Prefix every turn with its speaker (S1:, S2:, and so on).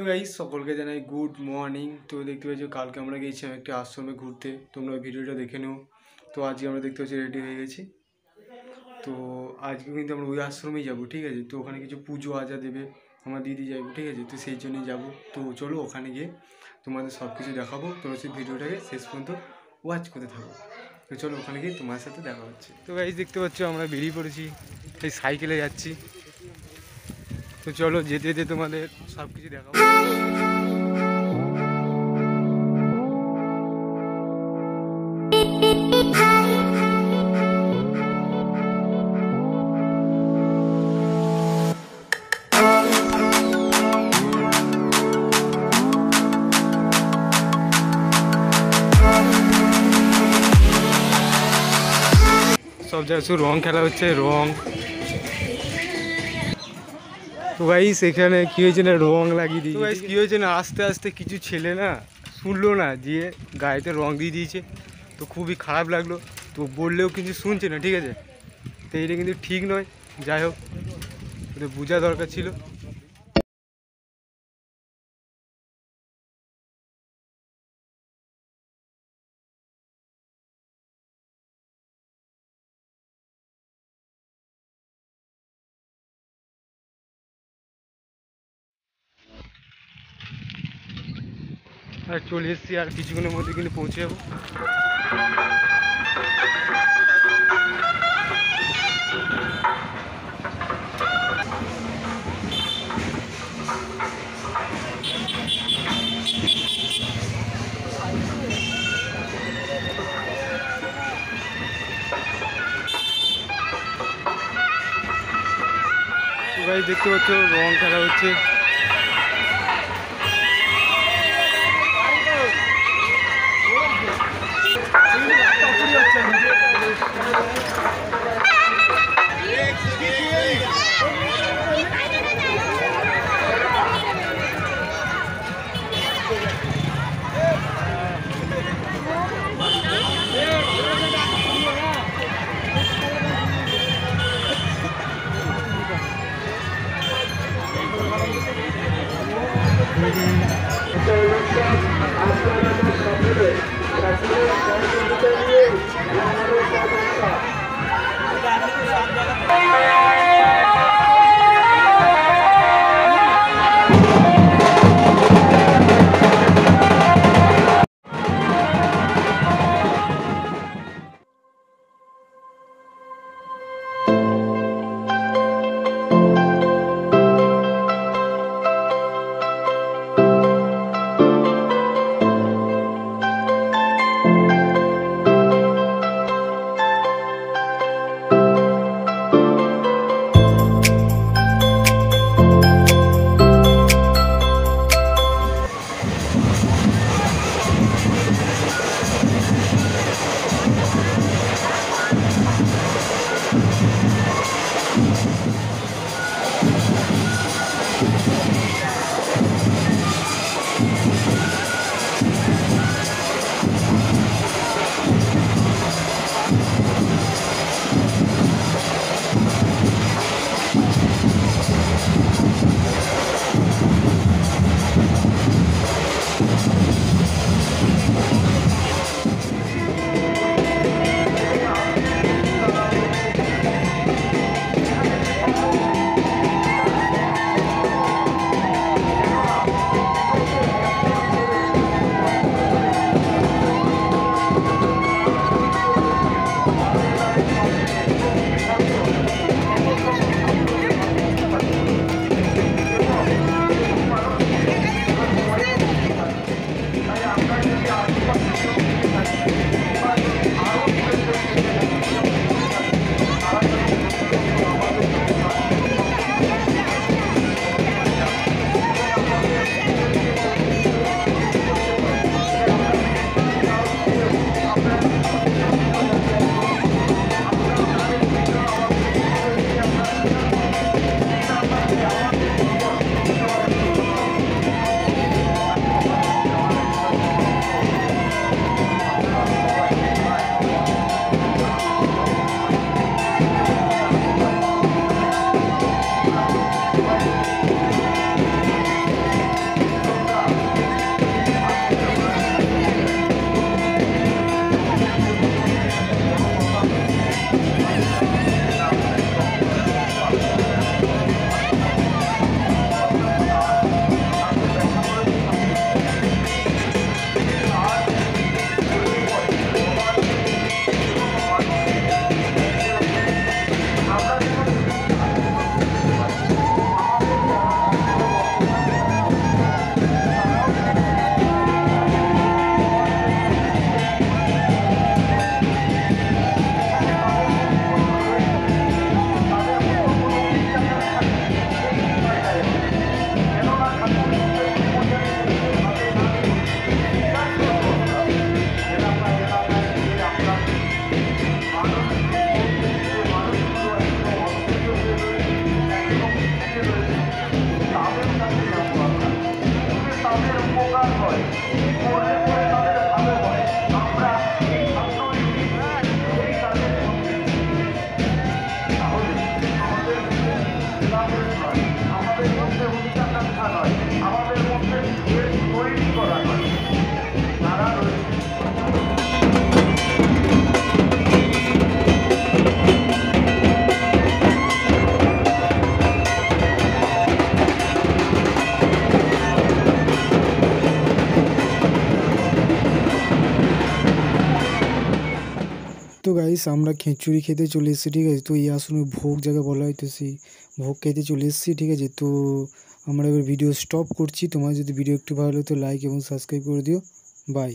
S1: তো গাইস সকলকে জানাই গুড মর্নিং। তো দেখতে পাচ্ছি কালকে আমরা গিয়েছিলাম একটি আশ্রমে ঘুরতে, তোমরা ভিডিওটা দেখে নিও। তো আজকে আমরা দেখতে পাচ্ছি রেডি হয়ে গেছি। তো আজকে কিন্তু আমরা ওই আশ্রমেই যাবো, ঠিক আছে। তো ওখানে কিছু পুজো আজা দেবে, আমার দিদি যাবো, ঠিক আছে। তো সেই জন্যই যাবো। তো চলো ওখানে গিয়ে তোমাদের সব কিছু দেখাবো, তোমরা সেই ভিডিওটাকে শেষ পর্যন্ত ওয়াচ করতে থাকো। তো চলো ওখানে গিয়ে তোমার সাথে দেখা হচ্ছে। তো গাইস দেখতে পাচ্ছ আমরা বেরিয়ে পড়েছি, এই সাইকেলে যাচ্ছি। তো চলো যেতে যেতে তোমাদের সব কিছু দেখাবো। সব জায়গায় শুধু রং খেলা হচ্ছে, রং। তো গাইস এখানে কী হয়েছে না, রং লাগিয়ে দিয়েছে। তো গাইস কী হয়েছে না, আস্তে আস্তে কিছু ছেলে না শুনলো না, দিয়ে গায়েতে রং দিয়ে দিয়েছে। তো খুবই খারাপ লাগলো। তো বললেও কিছু শুনছে না, ঠিক আছে। তো এইটা কিন্তু ঠিক নয়। যাই হোক, ওদের বোঝা দরকার ছিল। আর চলে এসেছি, আর কিছুক্ষণের মধ্যে কিন্তু পৌঁছে যাবো। তো গাইস দেখতে পাচ্ছ রং খেলা হচ্ছে।
S2: গাইস আমরা খিচুড়ি খেতে চলে এসেছি, ঠিক আছে। তো এই আশ্রমে ভোগ যাকে বলা হয়, তো সেই ভোগ খেতে চলে এসেছি, ঠিক আছে। তো আমরা এবার ভিডিও স্টপ করছি। তোমার যদি ভিডিও একটু ভালো লাগে তো লাইক এবং সাবস্ক্রাইব করে দিও। বাই।